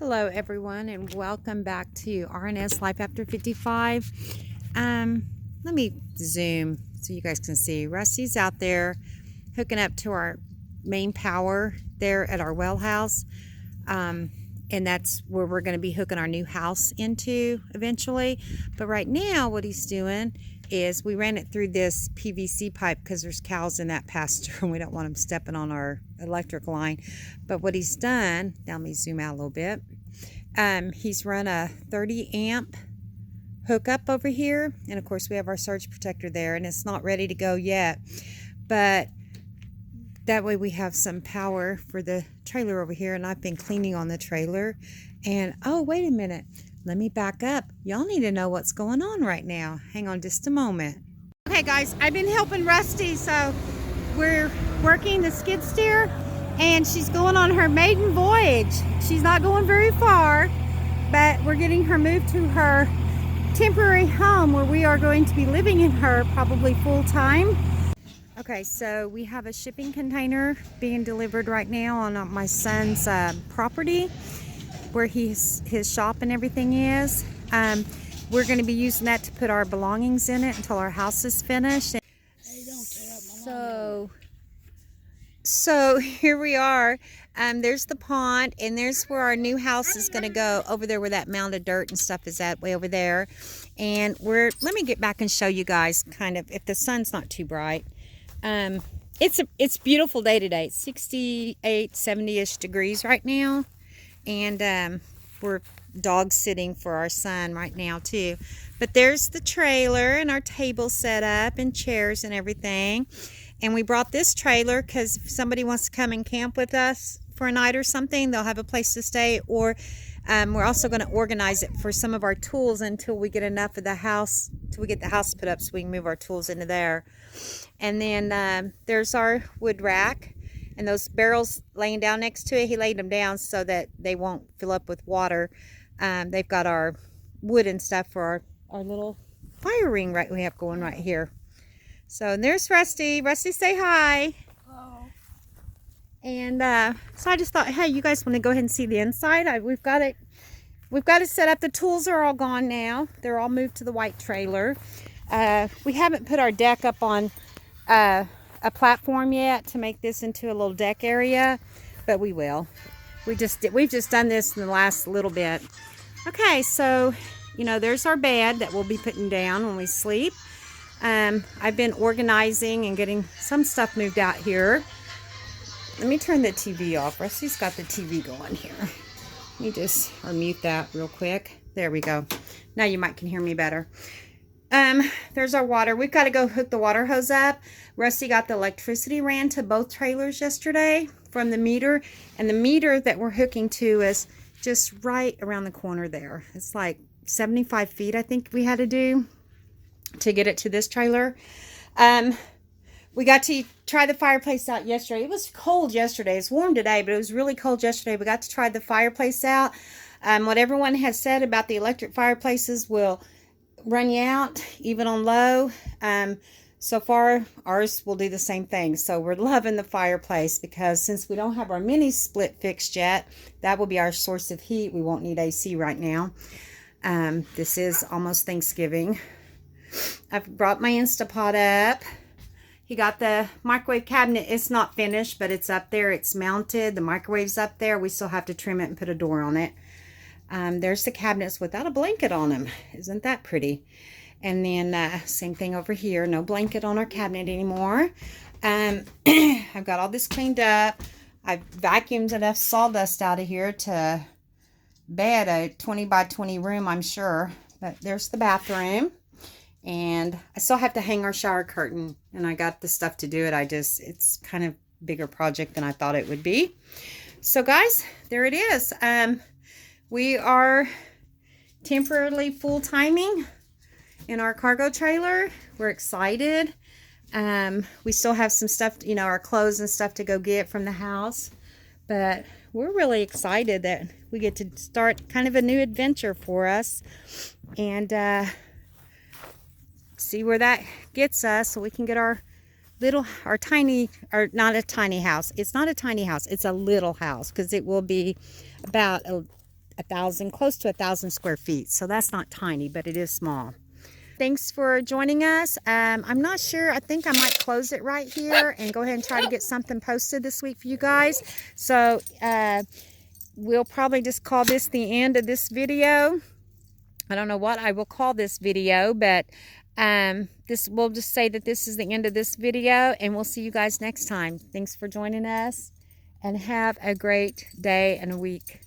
Hello everyone, and welcome back to RNS Life After 55. Let me zoom so you guys can see. Rusty's out there hooking up to our main power there at our well house, and that's where we're going to be hooking our new house into eventually. But right now what he's doing is we ran it through this PVC pipe because there's cows in that pasture and we don't want them stepping on our electric line. But what he's done, now let me zoom out a little bit, he's run a 30 amp hookup over here, and of course we have our surge protector there, and it's not ready to go yet, but that way we have some power for the trailer over here. And I've been cleaning on the trailer, and oh, wait a minute, let me back up. Y'all need to know what's going on right now. Hang on just a moment. Okay guys, I've been helping Rusty, so we're working the skid steer, and she's going on her maiden voyage. She's not going very far, but we're getting her moved to her temporary home where we are going to be living in her probably full time. Okay, so we have a shipping container being delivered right now on my son's property where his shop and everything is. We're going to be using that to put our belongings in it until our house is finished. So here we are. There's the pond, and there's where our new house is going to go, over there where that mound of dirt and stuff is at, way over there. And let me get back and show you guys kind of, if the sun's not too bright. It's a beautiful day today. It's 68, 70-ish degrees right now. And we're dog sitting for our son right now too. But there's the trailer and our table set up and chairs and everything. And we brought this trailer because if somebody wants to come and camp with us for a night or something, they'll have a place to stay. Or we're also going to organize it for some of our tools until we get enough of the house, till we get the house put up so we can move our tools into there. And then there's our wood rack, and those barrels laying down next to it, he laid them down so that they won't fill up with water. They've got our wood and stuff for our little fire ring we have going right here. So and there's Rusty. Rusty, say hi. Hello. And so I just thought, hey, you guys want to go ahead and see the inside? We've got it set up. The tools are all gone now. They're all moved to the white trailer. We haven't put our deck up on a platform yet to make this into a little deck area, but we will. We've just done this in the last little bit. Okay, so there's our bed that we'll be putting down when we sleep. I've been organizing and getting some stuff moved out here. Let me turn the TV off. Rusty's got the TV going here. Let me just mute that real quick. There we go. Now you can hear me better. There's our water. We've got to go hook the water hose up. Rusty got the electricity ran to both trailers yesterday from the meter, and the meter that we're hooking to is just right around the corner there. It's like 75 feet I think we had to do to get it to this trailer. We got to try the fireplace out yesterday. It was cold yesterday. It's warm today, but it was really cold yesterday. We got to try the fireplace out. What everyone has said about the electric fireplaces will run you out even on low. So far ours will do the same thing. So we're loving the fireplace because since we don't have our mini split fixed yet, that will be our source of heat. We won't need AC right now. This is almost Thanksgiving. I've brought my Instapot up. He got the microwave cabinet. It's not finished, but it's up there. It's mounted. The microwave's up there. We still have to trim it and put a door on it. There's the cabinets without a blanket on them. Isn't that pretty? And then same thing over here. No blanket on our cabinet anymore. I've got all this cleaned up. I've vacuumed enough sawdust out of here to bed a 20 by 20 room, I'm sure. But there's the bathroom. And I still have to hang our shower curtain, and I got the stuff to do it. It's kind of a bigger project than I thought it would be. So guys, there it is. We are temporarily full timing in our cargo trailer. We're excited. We still have some stuff, our clothes and stuff to go get from the house, but we're really excited that we get to start kind of a new adventure for us, and see where that gets us, so we can get our tiny, or not a tiny house. It's not a tiny house. It's a little house, because it will be about close to 1,000 square feet. So that's not tiny, but it is small. Thanks for joining us. I'm not sure. I think I might close it right here and go ahead and try to get something posted this week for you guys. So we'll probably just call this the end of this video. I don't know what I will call this video, but we'll just say that this is the end of this video, and we'll see you guys next time. Thanks for joining us, and have a great day and a week.